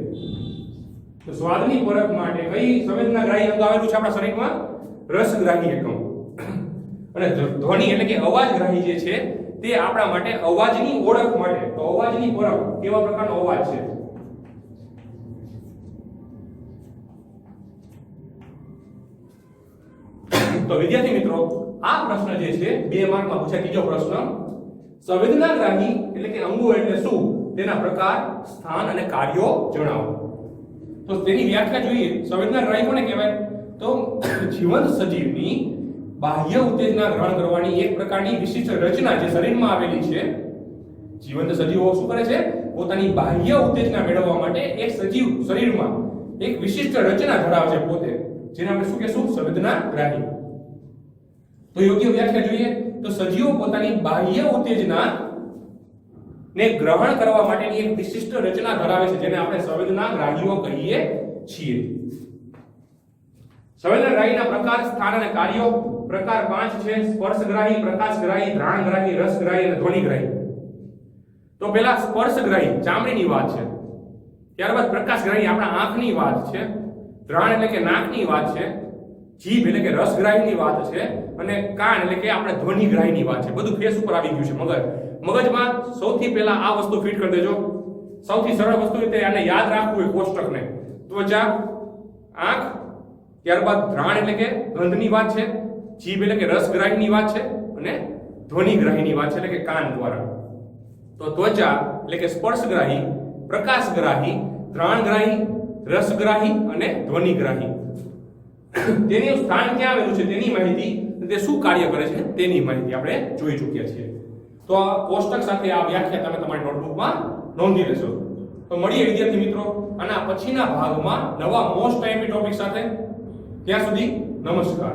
તો સ્વાદની પરખ માટે કઈ સંવેદનાગ્રાહી અંગ આવેલું છે આપણા શરીરમાં? રસગ્રાહી એકમ. અને ધ્વનિ એટલે કે અવાજગ્રાહી જે છે તે આપણા માટે અવાજની ઓળખ માટે, તો અવાજની પરખ, કેવા પ્રકારનો અવાજ છે. તો વિદ્યાર્થી મિત્રો, આ પ્રશ્ન જે છે 2 માર્કમાં પૂછાય. ત્રીજો પ્રશ્ન, સંવેદનાગ્રાહી એટલે કે અંગો એટલે શું? તેના પ્રકાર, સ્થાન અને કાર્યો જણાવો. તો તેની વ્યાખ્યા જોઈએ. સંવેદનાગ્રાહી કોને કહેવાય? તો જીવંત સજીવની બાહ્ય ઉત્તેજના ગ્રહણ કરવાની એક પ્રકારની વિશિષ્ટ રચના જે શરીરમાં આવેલી છે. જીવંત સજીવો શું કરે છે? પોતાની બાહ્ય ઉત્તેજના મેળવવા માટે એક સજીવ શરીરમાં એક વિશિષ્ટ રચના ધરાવે છે પોતે, જેને આપણે શું કહેશું? સંવેદનાગ્રાહી. તો યોગ્ય વ્યાખ્યા જોઈએ તો સજીવો પોતાની બાહ્ય ઉત્તેજના ને ગ્રહણ કરવા માટેની એક વિશિષ્ટ રચના ધરાવે છે, જેને આપણે સંવેદનાગ્રાહીઓ કહીએ છીએ. સંવેદનગ્રાહીના પ્રકાર, સ્થાન અને કાર્યો. પ્રકાર 5 છે: સ્પર્શગ્રાહી, પ્રકાશગ્રાહી, ઘ્રાણગ્રાહી, રસગ્રાહી અને ધ્વનિગ્રાહી. તો પેલા સ્પર્શગ્રાહી ચામડીની વાત છે, ત્યારબાદ પ્રકાશગ્રાહી આપણા આંખની વાત છે, ઘ્રાણ એટલે કે નાકની વાત છે, જીભ એટલે કે રસગ્રાહીની વાત છે, અને કાન એટલે કે આપણે ધ્વનિગ્રાહીની વાત છે. બધું ફેસ ઉપર આવી ગયું છે. મગજમાં સૌથી પહેલા આ વસ્તુ ફિટ કરી દેજો. સૌથી સરળ વસ્તુ રીતે આને યાદ રાખવું હોય કોષ્ટકને. ત્વચા, આંખ, ત્યારબાદ ઘ્રાણ એટલે કે ગંધની વાત છે, જીભ એટલે કે રસગ્રાહીની વાત છે, અને ધ્વનિગ્રાહીની વાત છે એટલે કે કાન દ્વારા. તો ત્વચા એટલે કે સ્પર્શગ્રાહી, પ્રકાશગ્રાહી, ઘ્રાણગ્રાહી, રસગ્રાહી અને ધ્વનિગ્રાહી. તેનું સ્થાન ક્યાં આવેલું છે તેની માહિતી, તે શું કાર્ય કરે છે તેની માહિતી આપણે જોઈ ચૂક્યા છીએ. તો આ કોષ્ટક સાથે આ વ્યાખ્યા તમે તમારી નોટબુકમાં નોંધી લેશો. તો મળીએ વિદ્યાર્થી મિત્રો આના પછીના ભાગમાં નવા મોસ્ટ આઈએમપી ટોપિક સાથે. ત્યાં સુધી નમસ્કાર.